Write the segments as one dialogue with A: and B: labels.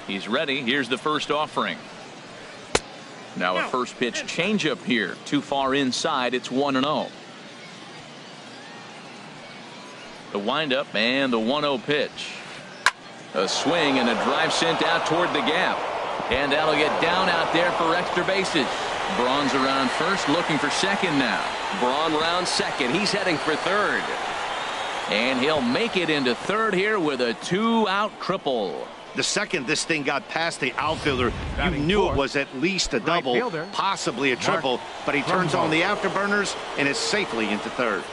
A: He's ready. Here's the first offering. Now a first pitch changeup here. Too far inside. It's 1-0. The windup and the 1-0 pitch. A swing and a drive sent out toward the gap. And that'll get down out there for extra bases. Braun's around first, looking for second now.
B: Braun round second. He's heading for third.
A: And he'll make it into third here with a 2-out triple.
C: The second this thing got past the outfielder, you knew it was at least a double, possibly a triple, but he turns on the afterburners and is safely into third.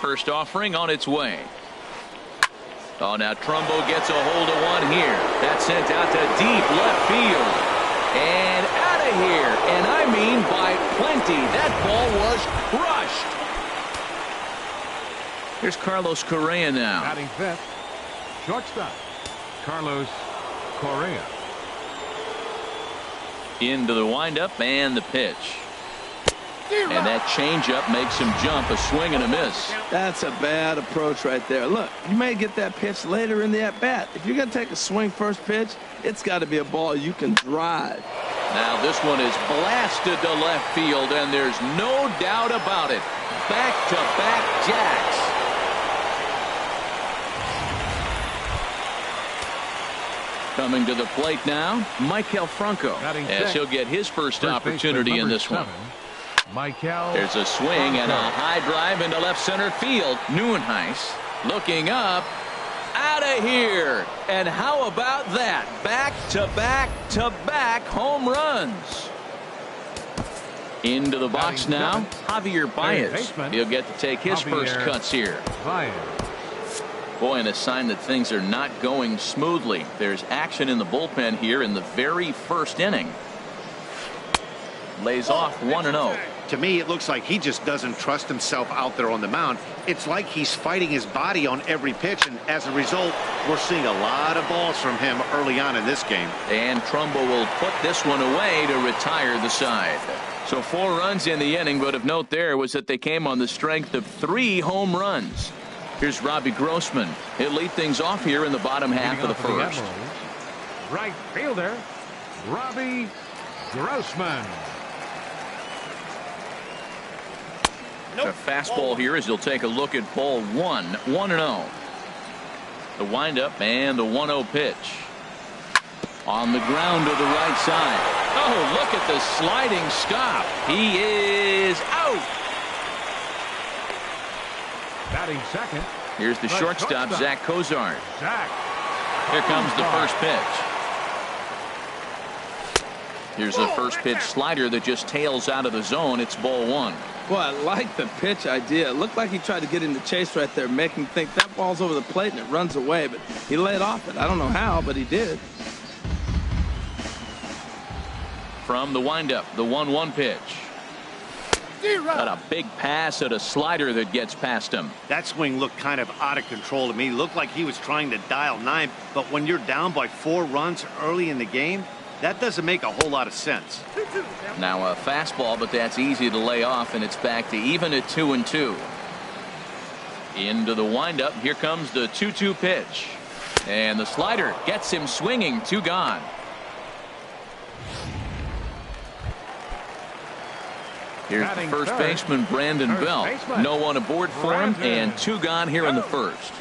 A: First offering on its way. Oh, now Trumbo gets a hold of one here. That's sent out to deep left field. And out of here. And I mean by plenty. That ball was crushed. Here's Carlos Correa now.
D: Batting fifth, shortstop, Carlos Correa.
A: Into the windup and the pitch. And that changeup makes him jump. A swing and a miss.
E: That's a bad approach right there. Look, you may get that pitch later in the at-bat. If you're going to take a swing first pitch, it's got to be a ball you can drive.
A: Now this one is blasted to left field, and there's no doubt about it. Back-to-back jacks. Coming to the plate now, Maikel Franco, as he'll get his first opportunity in this one. There's a swing and a high drive into left center field. Neuenhuis looking up, out of here. And how about that? Back-to-back-to-back home runs. Into the box now, Javier Baez. He'll get to take his first cuts here. Boy, and a sign that things are not going smoothly. There's action in the bullpen here in the very first inning. Lays off 1-0.
C: To me, it looks like he just doesn't trust himself out there on the mound. It's like he's fighting his body on every pitch, and as a result, we're seeing a lot of balls from him early on in this game.
A: And Trumbo will put this one away to retire the side. So 4 runs in the inning, but of note there was that they came on the strength of 3 home runs. Here's Robbie Grossman. He'll lead things off here in the bottom half of the first.
D: Right fielder, Robbie Grossman.
A: A fastball here as he'll take a look at ball 1. 1-0. The windup and the 1-0 pitch. On the ground to the right side. Oh, look at the sliding stop. He is out.
D: Batting second.
A: Here's the shortstop, Zach Cozart. Here comes the first pitch. Here's the first pitch slider that just tails out of the zone. It's ball 1.
E: Well, I like the pitch idea. It looked like he tried to get into chase right there, making him think that ball's over the plate and it runs away, but he laid off it. I don't know how, but he did.
A: From the windup, the 1-1 pitch. Got a big pass at a slider that gets past him.
C: That swing looked kind of out of control to me. It looked like he was trying to dial 9, but when you're down by 4 runs early in the game, that doesn't make a whole lot of sense.
A: Now a fastball, but that's easy to lay off, and it's back to even at 2-2. Into the windup. Here comes the 2-2 pitch. And the slider gets him swinging. 2 gone. Here's the first baseman, Brandon Belt. No one aboard for him, and 2 gone here in the first.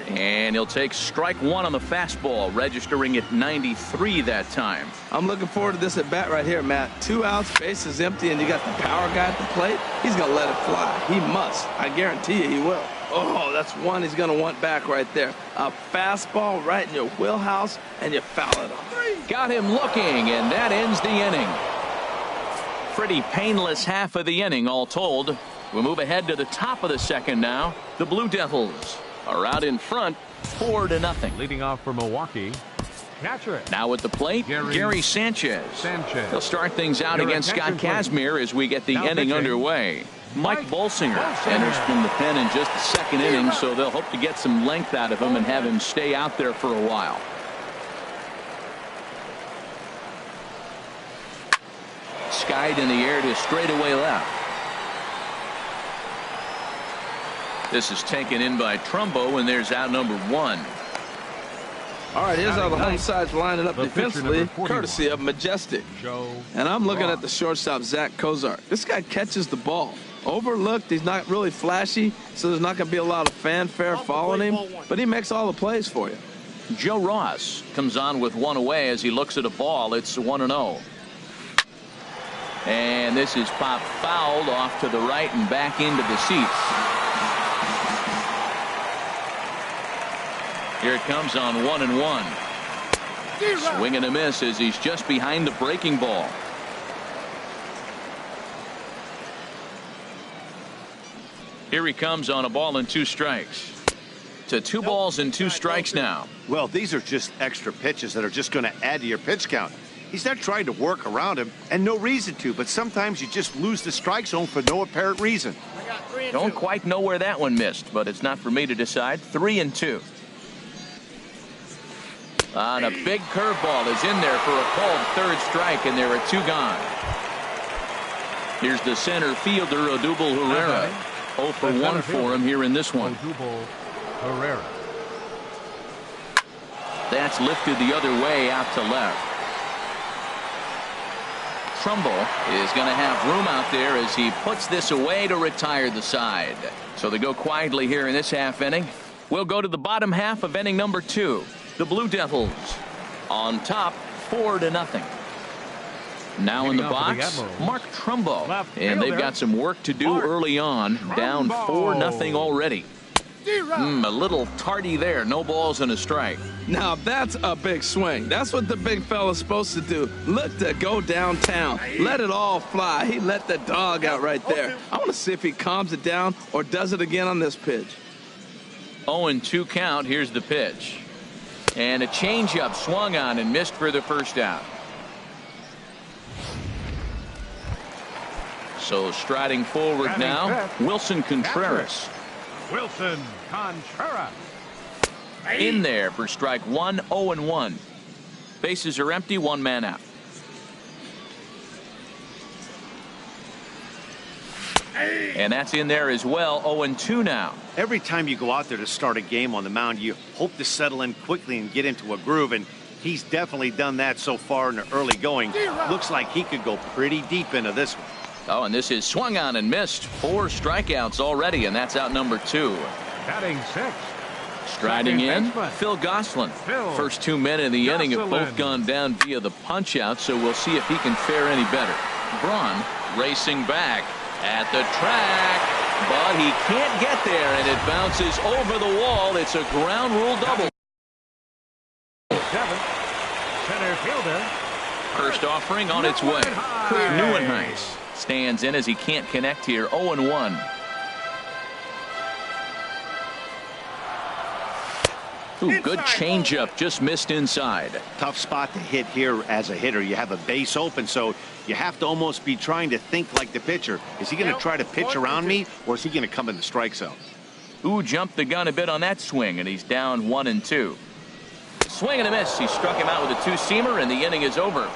A: And he'll take strike 1 on the fastball, registering at 93 that time.
E: I'm looking forward to this at bat right here, Matt. 2 outs, base is empty, and you got the power guy at the plate. He's going to let it fly. He must. I guarantee you he will. Oh, that's one he's going to want back right there. A fastball right in your wheelhouse, and you foul it off.
A: Got him looking, and that ends the inning. Pretty painless half of the inning, all told. We'll move ahead to the top of the second now. The Blue Devils are out in front, 4-0.
D: Leading off for Milwaukee, catcher.
A: Now at the plate, Gary Sanchez. He'll start things out against Scott Kazmir as we get the inning underway. Mike Bolsinger enters from the pen in just the second inning, so they'll hope to get some length out of him and have him stay out there for a while. Skied in the air to straightaway left. This is taken in by Trumbo, and there's out number 1.
E: All right, here's how the home side's lining up
D: The pitcher,
E: defensively,
D: number 41.
E: courtesy of Majestic. And I'm looking at the shortstop, Zach Kozart. This guy catches the ball. Overlooked, he's not really flashy, so there's not going to be a lot of fanfare following him, but he makes all the plays for you.
A: Joe Ross comes on with one away as he looks at a ball. It's 1-0. And this is popped fouled off to the right and back into the seats. Here it comes on 1-1. Swing and a miss as he's just behind the breaking ball. Here he comes on a ball and 2 strikes. To 2 balls and 2 strikes now.
C: Well, these are just extra pitches that are just going to add to your pitch count. He's not trying to work around him, and no reason to, but sometimes you just lose the strike zone for no apparent reason.
A: Don't quite know where that one missed, but it's not for me to decide. 3-2. And a big curveball is in there for a called 3rd strike, and there are 2 gone. Here's the center fielder, Odubel Herrera. 0 for 1 for him here in this one.
D: Herrera.
A: That's lifted the other way out to left. Trumbull is going to have room out there as he puts this away to retire the side. So they go quietly here in this half inning. We'll go to the bottom half of inning number 2. The Blue Devils on top 4-0. Now in the box, Mark Trumbull, and they've got some work to do early on, down 4-0 already. A little tardy there. No balls and a strike.
E: Now that's a big swing. That's what the big fella's supposed to do. Look to go downtown. Let it all fly. He let the dog out right there. I want to see if he calms it down or does it again on this pitch.
A: 0-2 count. Here's the pitch. And a changeup swung on and missed for the first out. So striding forward now, Wilson Contreras.
D: Wilson Contreras.
A: In there for strike 1, 0-1. Bases are empty, 1 man out. And that's in there as well, 0-2 now.
C: Every time you go out there to start a game on the mound, you hope to settle in quickly and get into a groove, and he's definitely done that so far in the early going. Looks like he could go pretty deep into this one.
A: Oh, and this is swung on and missed. 4 strikeouts already, and that's out number 2.
D: Batting 6.
A: Striding in, Phil Gosselin. First 2 men in the inning have both gone down via the punch-out, so we'll see if he can fare any better. Braun racing back at the track, but he can't get there, and it bounces over the wall. It's a ground rule double.
D: 7. Center fielder.
A: First offering on its way. Neuenhuis stands in as he can't connect here. 0-1. Ooh, good changeup, just missed inside.
C: Tough spot to hit here as a hitter. You have a base open, so you have to almost be trying to think like the pitcher. Is he going to try to pitch around me, or is he going to come in the strike zone?
A: Ooh, jumped the gun a bit on that swing, and he's down 1-2. Swing and a miss. He struck him out with a 2-seamer, and the inning is over.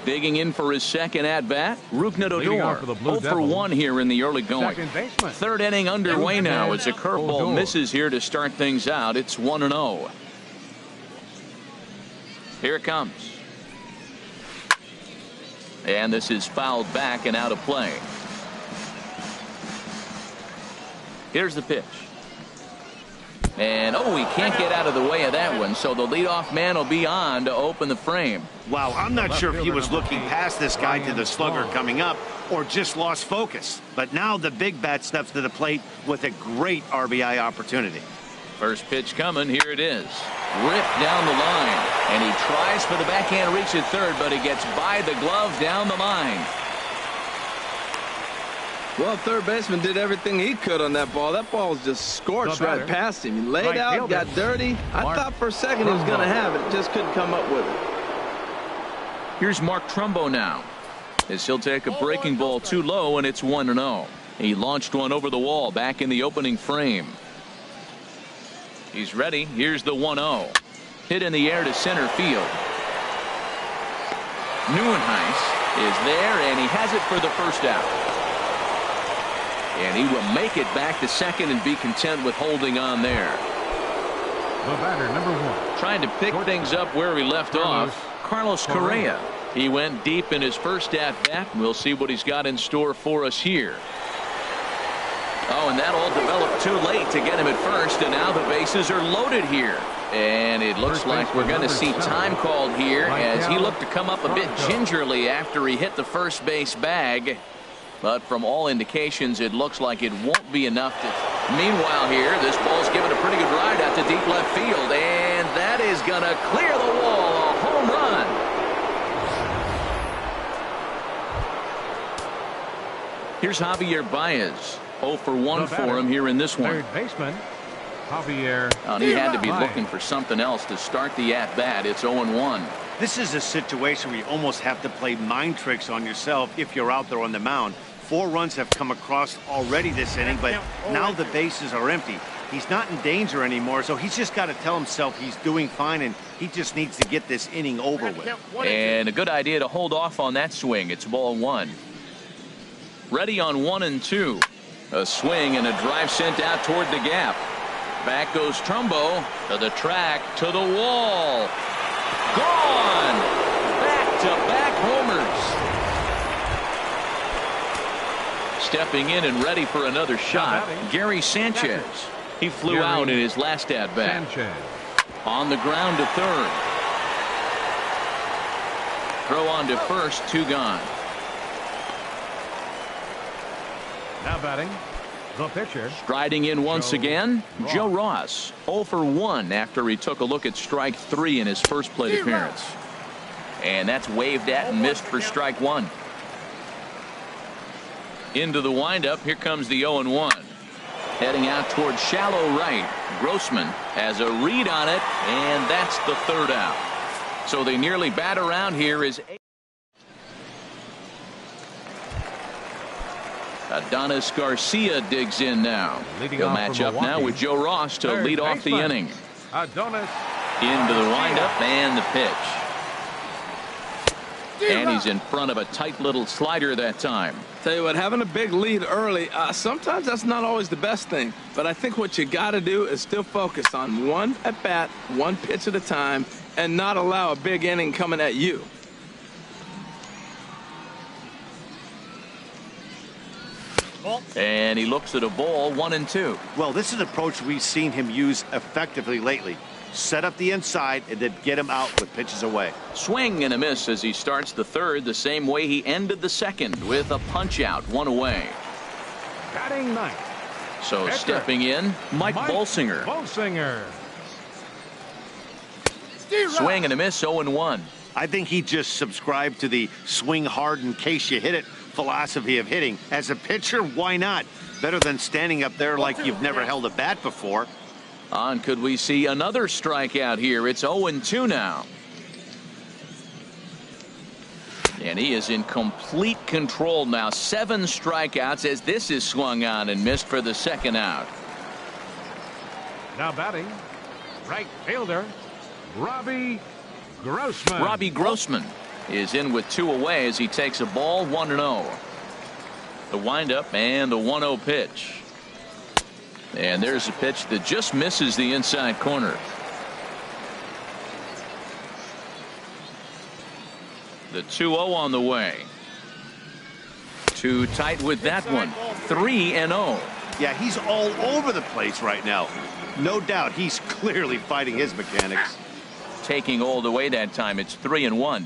A: Digging in for his second at-bat, Rougned Odor. 0 for 1 here in the early going. Third inning underway now as a curveball misses here to start things out. It's 1-0. Here it comes. And this is fouled back and out of play. Here's the pitch. And, oh, he can't get out of the way of that one, so the leadoff man will be on to open the frame.
C: Wow, I'm not sure if he was looking past this guy to the slugger coming up or just lost focus. But now the big bat steps to the plate with a great RBI opportunity.
A: First pitch coming. Here it is. Ripped down the line. And he tries for the backhand reach at third, but he gets by the glove down the line.
E: Well, third baseman did everything he could on that ball. That ball was just scorched right past him. He laid out, got dirty. I thought for a second he was going to have it. Just couldn't come up with it.
A: Here's Mark Trumbo now, as he'll take a breaking ball too low, and it's 1-0. He launched one over the wall back in the opening frame. He's ready. Here's the 1-0. Hit in the air to center field. Neuenhuis is there, and he has it for the first out. And he will make it back to second and be content with holding on there.
D: The batter, number 1.
A: Trying to pick things up where he left off. Carlos Correa. He went deep in his first at-bat. We'll see what he's got in store for us here. Oh, and that all developed too late to get him at first, and now the bases are loaded here. And it looks like we're going to see time called here as he looked to come up a bit gingerly after he hit the first base bag. But from all indications, it looks like it won't be enough to. Meanwhile here, this ball's given a pretty good ride out to deep left field, and that is going to clear the wall. A home run. Here's Javier Baez. 0 for 1 for him here in this one.
D: Third baseman, Javier.
A: And he had to be looking for something else to start the at-bat. It's 0-1.
C: This is a situation where you almost have to play mind tricks on yourself if you're out there on the mound. 4 runs have come across already this inning, but now the bases are empty. He's not in danger anymore, so he's just got to tell himself he's doing fine, and he just needs to get this inning over with.
A: And a good idea to hold off on that swing. It's ball 1. Ready on 1 and 2. A swing and a drive sent out toward the gap. Back goes Trumbo to the track, to the wall. Gone! Back-to-back homers. Stepping in and ready for another shot, Gary Sanchez. He flew out in his last at-bat. On the ground to third. Throw on to first, 2 gone.
D: Now batting, the pitcher.
A: Striding in once again, Joe Ross. 0 for 1 after he took a look at strike 3 in his first plate appearance. And that's waved at and missed for strike 1. Into the windup, here comes the 0-1. Heading out towards shallow right. Grossman has a read on it, and that's the 3rd out. So they nearly bat around here as Adonis Garcia digs in now. He'll match up now with Joe Ross to lead off the inning.
D: Adonis.
A: Into the windup and the pitch. And he's in front of a tight little slider that time.
E: Tell you what, having a big lead early, sometimes that's not always the best thing. But I think what you got to do is still focus on one at bat, one pitch at a time, and not allow a big inning coming at you.
A: And he looks at a ball, 1 and 2.
C: Well, this is an approach we've seen him use effectively lately. Set up the inside and then get him out with pitches away.
A: Swing and a miss as he starts the 3rd the same way he ended the 2nd with a punch out, 1 away.
D: Batting 9th.
A: So stepping in, Mike Bolsinger. Swing and a miss, 0-1.
C: I think he just subscribed to the swing hard in case you hit it philosophy of hitting. As a pitcher, why not? Better than standing up there like you've never held a bat before.
A: And could we see another strikeout here? It's 0-2 now. And he is in complete control now. 7 strikeouts as this is swung on and missed for the 2nd out.
D: Now batting, right fielder, Robbie Grossman.
A: Robbie Grossman is in with 2 away as he takes a ball, 1-0. The windup and the 1-0 pitch. And there's a pitch that just misses the inside corner. The 2-0 on the way. Too tight with that one. 3-0.
C: Yeah, he's all over the place right now. No doubt he's clearly fighting his mechanics.
A: Taking all the way that time. It's 3-1.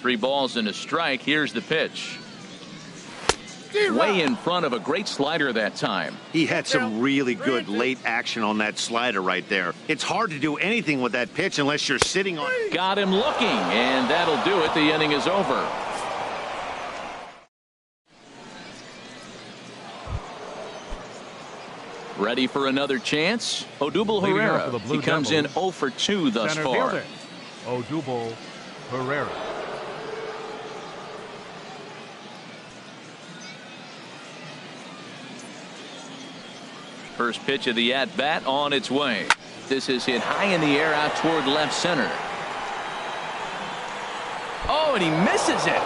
A: 3 balls and a strike. Here's the pitch. Way in front of a great slider that time.
C: He had some really good late action on that slider right there. It's hard to do anything with that pitch unless you're sitting on it.
A: Got him looking, and that'll do it. The inning is over. Ready for another chance? Odubel Herrera. He comes in 0 for 2 thus far.
D: Odubel Herrera.
A: First pitch of the at-bat on its way. This is hit high in the air out toward left center. Oh, and he misses it.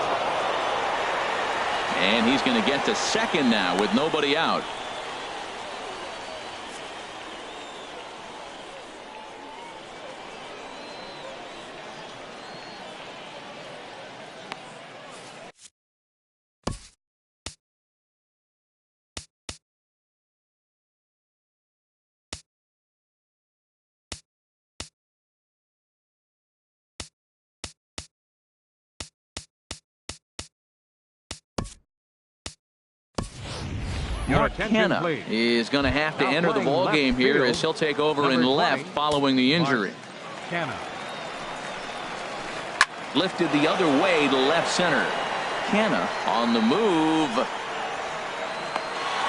A: And he's going to get to second now with nobody out. Mark Canha is going to have to enter the ball game here as he'll take over in left following the injury. Lifted the other way to left center. Canha on the move.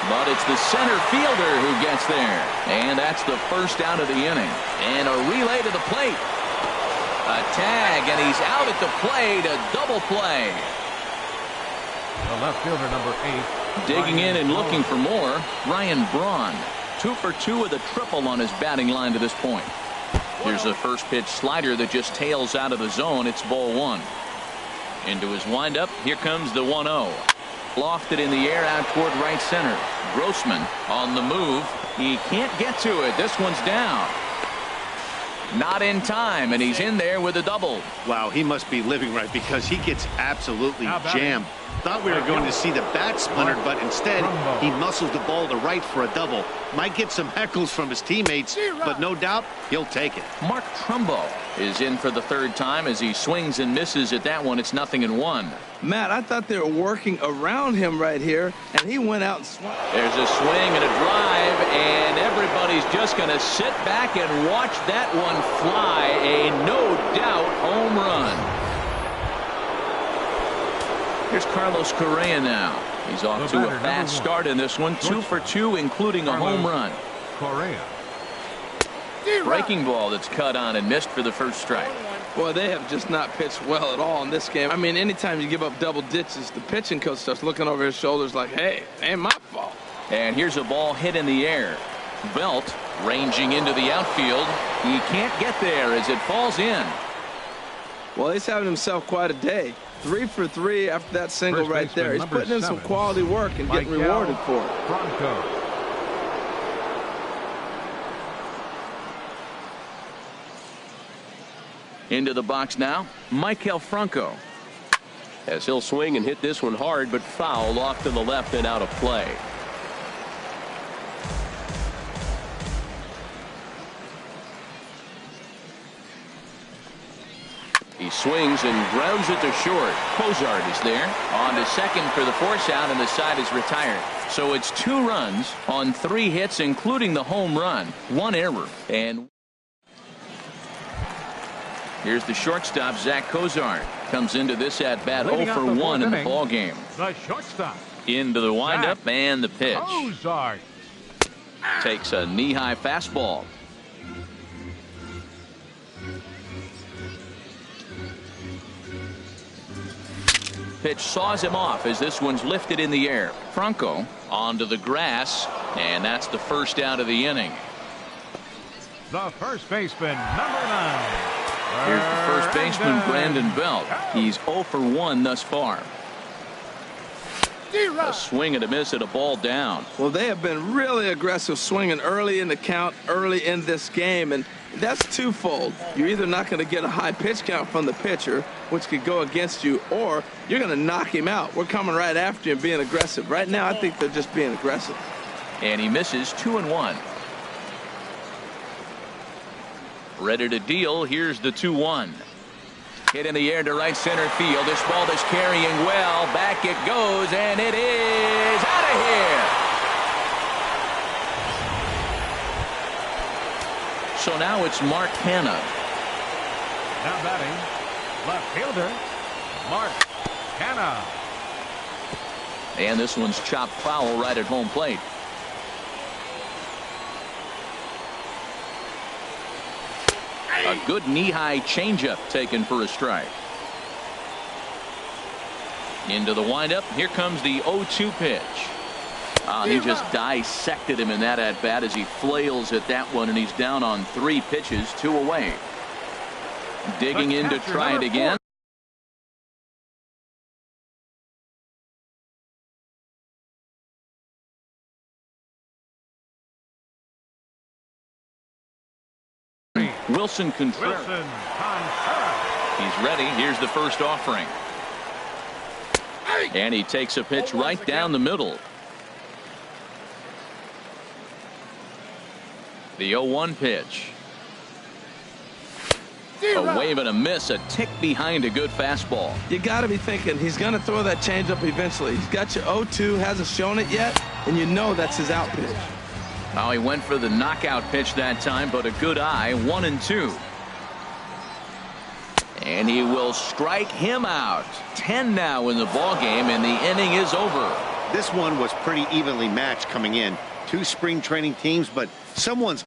A: But it's the center fielder who gets there. And that's the first out of the inning. And a relay to the plate. A tag, and he's out at the plate. A double play.
D: The left fielder, number 8.
A: Digging in and looking for more, Ryan Braun. 2 for 2 with a triple on his batting line to this point. Here's a first pitch slider that just tails out of the zone. It's ball 1. Into his windup. Here comes the 1-0. Lofted in the air out toward right center. Grossman on the move. He can't get to it. This one's down. Not in time, and he's in there with a double.
C: Wow, he must be living right because he gets absolutely jammed. Thought we were going to see the bat splintered, but instead he muscles the ball to right for a double. Might get some heckles from his teammates, but no doubt he'll take it.
A: Mark Trumbo is in for the third time as he swings and misses at that one. It's 0-1.
E: Matt, I thought they were working around him right here, and he went out and swung.
A: There's a swing and a drive, and everybody's just going to sit back and watch that one fly. A no-doubt home run. Here's Carlos Correa now. He's off to a fast start in this one. 2 for 2, including a home run.
D: Correa.
A: Breaking ball that's cut on and missed for the first strike.
E: Boy, they have just not pitched well at all in this game. I mean, anytime you give up double ditches, the pitching coach starts looking over his shoulders like, hey, ain't my fault.
A: And here's a ball hit in the air. Belt ranging into the outfield. He can't get there as it falls in.
E: Well, he's having himself quite a day. 3 for 3 after that single right there. He's putting in some quality work and getting rewarded for it.
A: Into the box now, Maikel Franco.
B: As he'll swing and hit this one hard, but foul off to the left and out of play. He swings and grounds it to short. Cozart is there. On to second for the force out, and the side is retired. So it's 2 runs on 3 hits, including the home run. 1 error. And here's the shortstop, Zach Cozart. Comes into this at bat 0 for 1 in the ball game.
D: The shortstop.
A: Into the windup and the pitch.
D: Cozart.
A: Takes a knee-high fastball. Pitch saws him off as this one's lifted in the air. Franco onto the grass, and that's the first out of the inning.
D: The first baseman, number 9.
A: Here's the first baseman, Brandon Belt. He's 0 for 1 thus far. A swing and a miss at a ball down.
E: Well, they have been really aggressive swinging early in the count, early in this game, and that's twofold. You're either not going to get a high pitch count from the pitcher, which could go against you, or you're going to knock him out. We're coming right after you and being aggressive. Right now, I think they're just being aggressive.
A: And he misses 2-1. Ready to deal. Here's the 2-1. Hit in the air to right center field. This ball is carrying well. Back it goes, and it is out of here. So now it's Mark Canha.
D: Now batting, left fielder, Mark Canha.
A: And this one's chopped foul right at home plate. A good knee-high changeup taken for a strike. Into the windup. Here comes the 0-2 pitch. He just dissected him in that at-bat as he flails at that one, and he's down on 3 pitches, 2 away. Digging in to try it again. Wilson Contreras. He's ready. Here's the first offering. And he takes a pitch right down the middle. The 0-1 pitch. A wave and a miss, a tick behind a good fastball.
E: You got to be thinking he's going to throw that changeup eventually. He's got your 0-2, hasn't shown it yet, and you know that's his out pitch.
A: Now he went for the knockout pitch that time, but a good eye, 1-2. And he will strike him out. 10 now in the ball game, and the inning is over.
C: This one was pretty evenly matched coming in. Two spring training teams, but someone's